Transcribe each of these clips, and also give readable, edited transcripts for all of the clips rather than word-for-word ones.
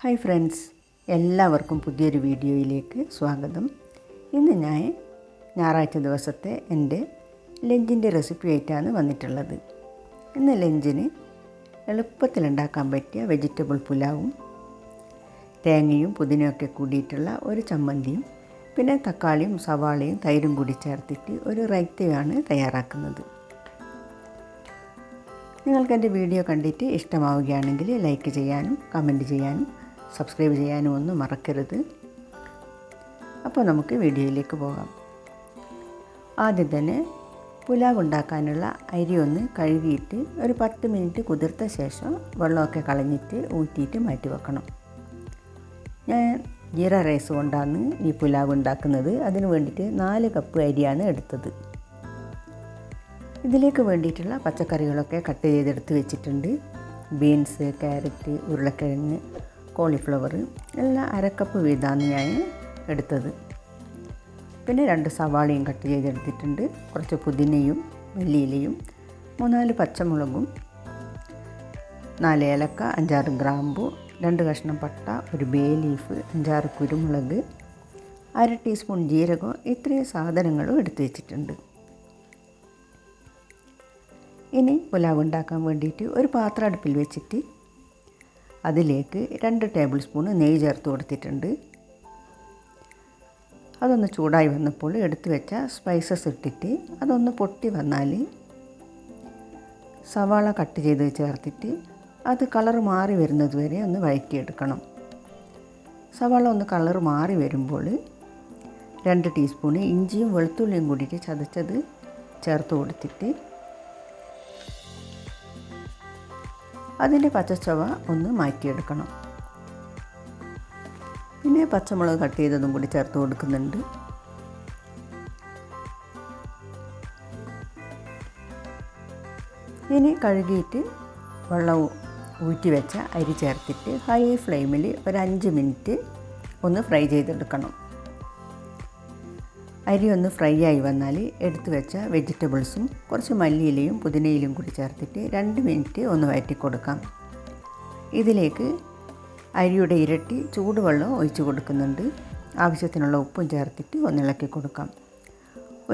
Hi friends, എല്ലാവർക്കും പുതിയൊരു വീഡിയോയിലേക്ക് സ്വാഗതം. ഇന്ന് ഞാൻ ഞായറാഴ്ച ദിവസത്തെ എൻ്റെ ലഞ്ചിൻ്റെ റെസിപ്പി ആയിട്ടാണ് വന്നിട്ടുള്ളത്. ഇന്ന് ലഞ്ചിന് എളുപ്പത്തിലുണ്ടാക്കാൻ പറ്റിയ വെജിറ്റബിൾ പുലാവും തേങ്ങയും പുതിനയൊക്കെ കൂടിയിട്ടുള്ള ഒരു ചമ്മന്തിയും പിന്നെ തക്കാളിയും സവാളയും തൈരും കൂടി ചേർത്തിട്ട് ഒരു റൈത്തയാണ് തയ്യാറാക്കുന്നത്. നിങ്ങൾക്ക് എൻ്റെ വീഡിയോ കണ്ടിട്ട് ഇഷ്ടമാവുകയാണെങ്കിൽ ലൈക്ക് ചെയ്യാനും കമൻറ്റ് ചെയ്യാനും സബ്സ്ക്രൈബ് ചെയ്യാനും ഒന്നും മറക്കരുത്. അപ്പോൾ നമുക്ക് വീഡിയോയിലേക്ക് പോകാം. ആദ്യം തന്നെ പുലാവ് ഉണ്ടാക്കാനുള്ള അരി ഒന്ന് കഴുകിയിട്ട് ഒരു 10 മിനിറ്റ് കുതിർത്ത ശേഷം വെള്ളമൊക്കെ കളഞ്ഞിട്ട് ഊറ്റിയിട്ട് മാറ്റി വെക്കണം. ഞാൻ ജീര റൈസ് കൊണ്ടാണ് ഈ പുലാവ് ഉണ്ടാക്കുന്നത്. അതിന് വേണ്ടിയിട്ട് 4 കപ്പ് അരിയാണ് എടുത്തത്. ഇതിലേക്ക് വേണ്ടിയിട്ടുള്ള പച്ചക്കറികളൊക്കെ കട്ട് ചെയ്തെടുത്ത് വെച്ചിട്ടുണ്ട്. ബീൻസ്, ക്യാരറ്റ്, ഉരുളക്കിഴങ്ങ്, കോളിഫ്ലവർ എല്ലാം 1/2 കപ്പ് വീതമാണ് ഞാൻ എടുത്തത്. പിന്നെ 2 സവാളയും കട്ട് ചെയ്തെടുത്തിട്ടുണ്ട്. കുറച്ച് പുതിനയും മല്ലിയിലയും 3-4 പച്ചമുളകും 4 ഏലക്ക, 5-6 ഗ്രാമ്പു, 2 കഷ്ണം പട്ട, ഒരു ബേ ലീഫ്, 5-6 കുരുമുളക്, 1/2 ടീസ്പൂൺ ജീരകം, ഇത്രയും സാധനങ്ങളും എടുത്ത് വെച്ചിട്ടുണ്ട്. ഇനി പുലാവ് ഉണ്ടാക്കാൻ വേണ്ടിയിട്ട് ഒരു പാത്രം അടുപ്പിൽ വെച്ചിട്ട് അതിലേക്ക് 2 ടേബിൾ സ്പൂൺ നെയ്യ് ചേർത്ത് കൊടുത്തിട്ടുണ്ട്. അതൊന്ന് ചൂടായി വന്നപ്പോൾ എടുത്തു വെച്ച സ്പൈസസ് ഇട്ടിട്ട് അതൊന്ന് പൊട്ടി വന്നാൽ സവാള കട്ട് ചെയ്ത് ചേർത്തിട്ട് അത് കളർ മാറി വരുന്നത് വരെ ഒന്ന് വഴറ്റിയെടുക്കണം. സവാള ഒന്ന് കളർ മാറി വരുമ്പോൾ 2 ടീസ്പൂൺ ഇഞ്ചിയും വെളുത്തുള്ളിയും കൂടിയിട്ട് ചതച്ചത് ചേർത്ത് കൊടുത്തിട്ട് അതിൻ്റെ പച്ചച്ചവ ഒന്ന് മാറ്റിയെടുക്കണം. പിന്നെ പച്ചമുളക് കട്ട് ചെയ്തതും കൂടി ചേർത്ത് കൊടുക്കുന്നുണ്ട്. ഇനി കഴുകിയിട്ട് വെള്ളം ഊറ്റി വെച്ച അരി ചേർത്തിട്ട് ഹൈ ഫ്ലെയിമിൽ ഒരു 5 മിനിറ്റ് ഒന്ന് ഫ്രൈ ചെയ്തെടുക്കണം. അരി ഒന്ന് ഫ്രൈ ആയി വന്നാൽ എടുത്തു വെച്ച വെജിറ്റബിൾസും കുറച്ച് മല്ലിയിലയും പുതിനയിലും കൂടി ചേർത്തിട്ട് 2 മിനിറ്റ് ഒന്ന് വഴറ്റി കൊടുക്കാം. ഇതിലേക്ക് അരിയുടെ ഇരട്ടി ചൂടുവെള്ളം ഒഴിച്ച് കൊടുക്കുന്നുണ്ട്. ആവശ്യത്തിനുള്ള ഉപ്പും ചേർത്തിട്ട് ഒന്ന് ഇളക്കി കൊടുക്കാം.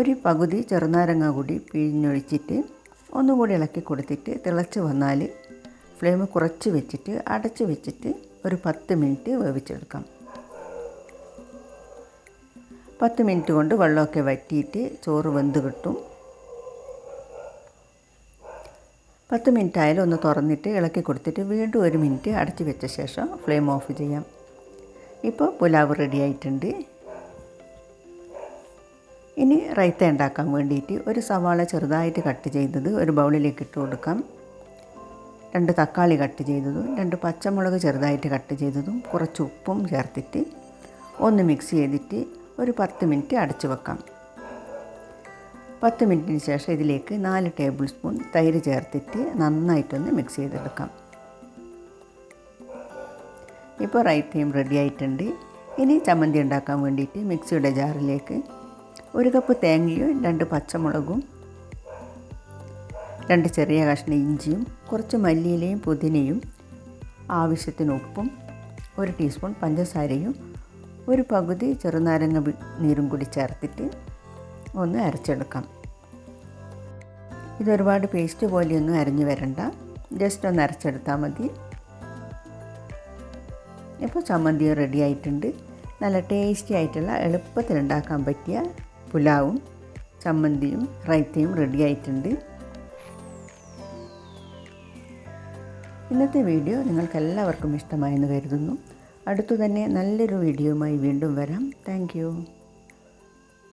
ഒരു പകുതി ചെറുനാരങ്ങ കൂടി പിഴിഞ്ഞൊഴിച്ചിട്ട് ഒന്നുകൂടി ഇളക്കി കൊടുത്തിട്ട് തിളച്ച് വന്നാൽ ഫ്ലെയിം കുറച്ച് വെച്ചിട്ട് അടച്ച് വെച്ചിട്ട് ഒരു 10 മിനിറ്റ് വേവിച്ചെടുക്കാം. 10 മിനിറ്റ് കൊണ്ട് വെള്ളമൊക്കെ വറ്റിയിട്ട് ചോറ് വെന്ത് കിട്ടും. 10 മിനിറ്റ് ആയാലും ഒന്ന് തുറന്നിട്ട് ഇളക്കി കൊടുത്തിട്ട് വീണ്ടും 1 മിനിറ്റ് അടച്ച് വെച്ച ശേഷം ഫ്ലെയിം ഓഫ് ചെയ്യാം. ഇപ്പോൾ പുലാവ് റെഡി ആയിട്ടുണ്ട്. ഇനി റൈത്ത ഉണ്ടാക്കാൻ വേണ്ടിയിട്ട് ഒരു സവാള ചെറുതായിട്ട് കട്ട് ചെയ്തത് ഒരു ബൗളിലേക്ക് ഇട്ട് കൊടുക്കാം. 2 തക്കാളി കട്ട് ചെയ്തതും 2 പച്ചമുളക് ചെറുതായിട്ട് കട്ട് ചെയ്തതും കുറച്ച് ഉപ്പും ചേർത്തിട്ട് ഒന്ന് മിക്സ് ചെയ്തിട്ട് ഒരു 10 മിനിറ്റ് അടച്ചു വെക്കാം. 10 മിനിറ്റിന് ശേഷം ഇതിലേക്ക് 4 ടേബിൾ സ്പൂൺ തൈര് ചേർത്തിട്ട് നന്നായിട്ടൊന്ന് മിക്സ് ചെയ്തെടുക്കാം. ഇപ്പോൾ റൈത്തയും റെഡി ആയിട്ടുണ്ട്. ഇനി ചമ്മന്തി ഉണ്ടാക്കാൻ വേണ്ടിയിട്ട് മിക്സിയുടെ ജാറിലേക്ക് 1 കപ്പ് തേങ്ങയും 2 പച്ചമുളകും 2 ചെറിയ കഷ്ണം ഇഞ്ചിയും കുറച്ച് മല്ലിയിലയും പുതിനയും ആവശ്യത്തിന് ഉപ്പും 1 ടീസ്പൂൺ പഞ്ചസാരയും ഒരു പകുതി ചെറുനാരങ്ങ നീരും കൂടി ചേർത്തിട്ട് ഒന്ന് അരച്ചെടുക്കാം. ഇതൊരുപാട് പേസ്റ്റ് പോലെയൊന്നും അരഞ്ഞു വരണ്ട, ജസ്റ്റ് ഒന്ന് അരച്ചെടുത്താൽ മതി. ഇപ്പോൾ ചമ്മന്തി റെഡി ആയിട്ടുണ്ട്. നല്ല ടേസ്റ്റി ആയിട്ടുള്ള എളുപ്പത്തിൽ ഉണ്ടാക്കാൻ പറ്റിയ പുലാവും ചമ്മന്തിയും റൈത്തയും റെഡി ആയിട്ടുണ്ട്. ഇന്നത്തെ വീഡിയോ നിങ്ങൾക്ക് എല്ലാവർക്കും ഇഷ്ടമായെന്ന് കരുതുന്നു. അടുത്തു തന്നെ നല്ലൊരു വീഡിയോയുമായി വീണ്ടും വരാം. Thank you.